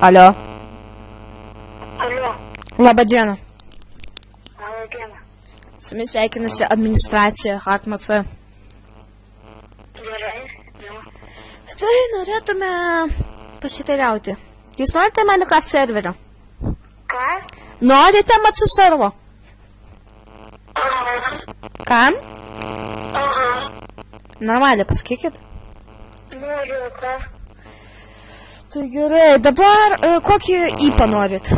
Alio. Alio. Labą dieną. Labą dieną. Su jumis sveikinusi administracija HartMC. Gerai. Tai norėtume pasiteiriauti. Jūs norite Minecraft serverio? Ką? Norite MC servo? Aha. Kam? Aha. Normaliai pasakykit. Noriu, ką? Tai gerai, dabar kokį IPą norit?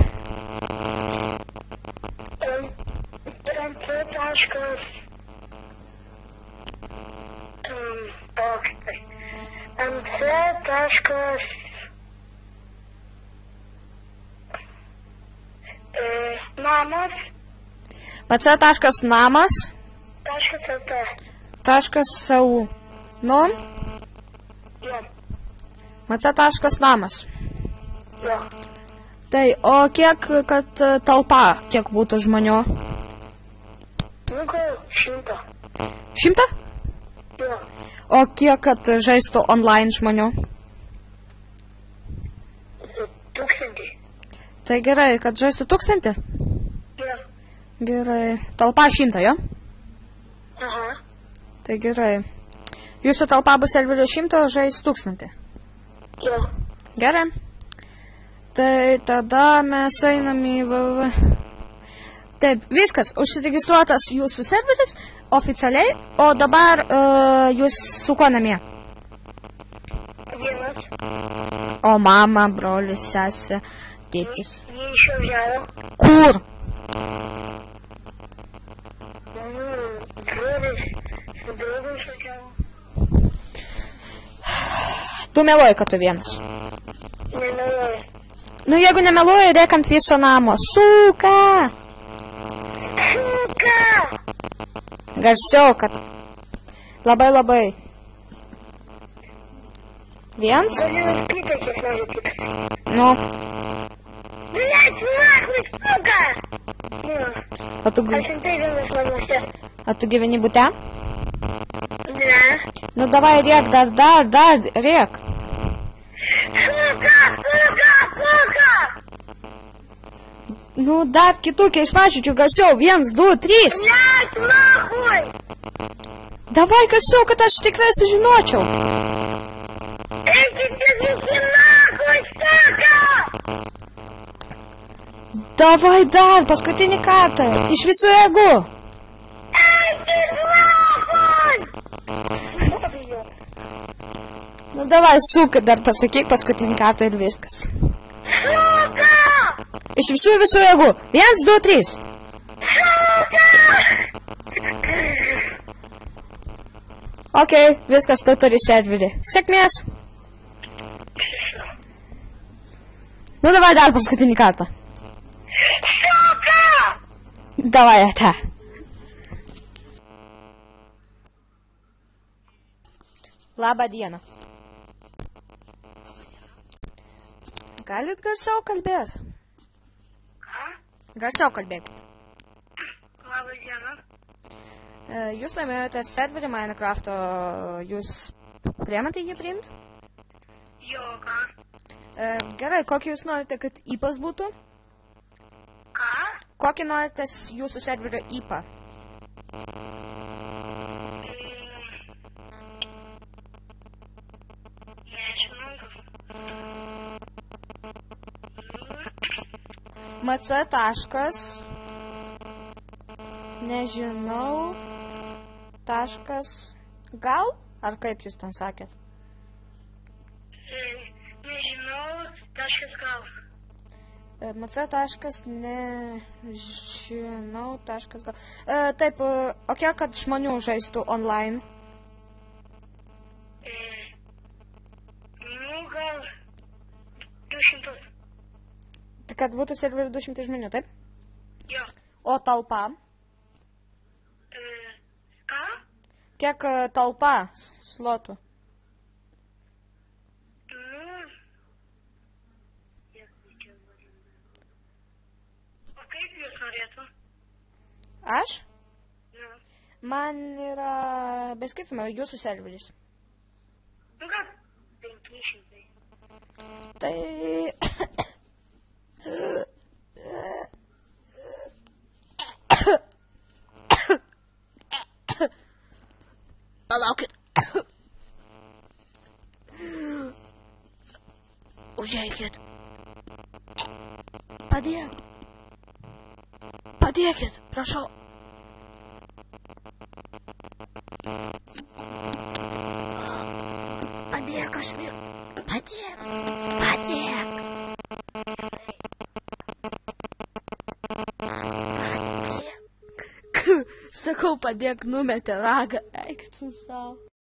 MC taškas. MC taškas. Namas. MC.namas. Taškas LT. .su. Nu? Jo. MC.namas. Jo. Tai, o kiek, kad talpa, kiek būtų žmonių? Nu gal 100. 100? Jo. O kiek, kad žaistų online žmonių? 1000. Tai gerai, kad žaistų 1000? Jo. Gerai. Talpa 100, jo? Aha. Tai gerai. Jūsų talpa bus serverio 100, žais 1000. Jo. Gerai. Tai tada mes einam į www. Taip, viskas. Užsiregistruotas jūsų serveris oficialiai, o dabar jūs su kuo namie? Vienas. O mama, brolis, sesė, tėtis. Jie išvažiavo. Kur? Brolis su draugu išvažiavo. Tu meluoji, kad tu vienas. Nemeluoju. Nu, jeigu nemeluoji, rėk ant viso namo. Suka! Suka! Garsiau, kad... Labai. Viens? Galiu spytą, kiek noriu tik. Nu. Блять, нахуй, сука! O tu, Aš rimtai vienas namuose. o tu gyveni bute? Ne. Nu, davai, rėk, dar, rėk. Сука! Nu, dar kitų keiksmažodžių garsiau. 1, 2, 3. Блять, нахуй! Davai garsiau, kad aš tikrai sužinočiau. Эти вези нахуй, сука! Davai dar, paskutinį kartą. Iš visų jėgų. Эти нахуй! Nu, davai, suka, dar pasakyk paskutinį kartą ir viskas. Сука! Iš visų jėgų. 1, 2, 3. Сука! Ok, viskas, tu turi serverį. Sėkmės. Nu, davai dar paskutinį kartą. Сука! Davai, ate. Labą dieną. Galit garsiau kalbėti? Ką? Garsiau kalbėkit. Labą dieną. Jūs laimėjote serverį Minecraft'o, jūs priemate jį priimti? Jo, ką? Gerai, kokį jūs norite, kad IPas būtų? Ką? Kokį norite jūsų serverio IPą? Nežinau. MC taškas. Nežinau. Taškas. Gal? Ar kaip jūs ten sakėt? Nežinau, taškas gal. MC taškas. Nežinau. Taškas gal. Taip, o kiek kad žmonių žaistų online? Nu, gal 200. Tai kad būtų serverių 200 žmonių, taip? Jo. O talpa? Ką? Kiek talpa slotų? O kaip jūs norėtų? Aš? Nu. Man yra beskaitama jūsų serveris. Nu gal 500. Tai Užeikit. Padėkit, prašau. Padėk, aš mir. Padėk. Sakau, padėk, numetė ragą. Eik tu savo.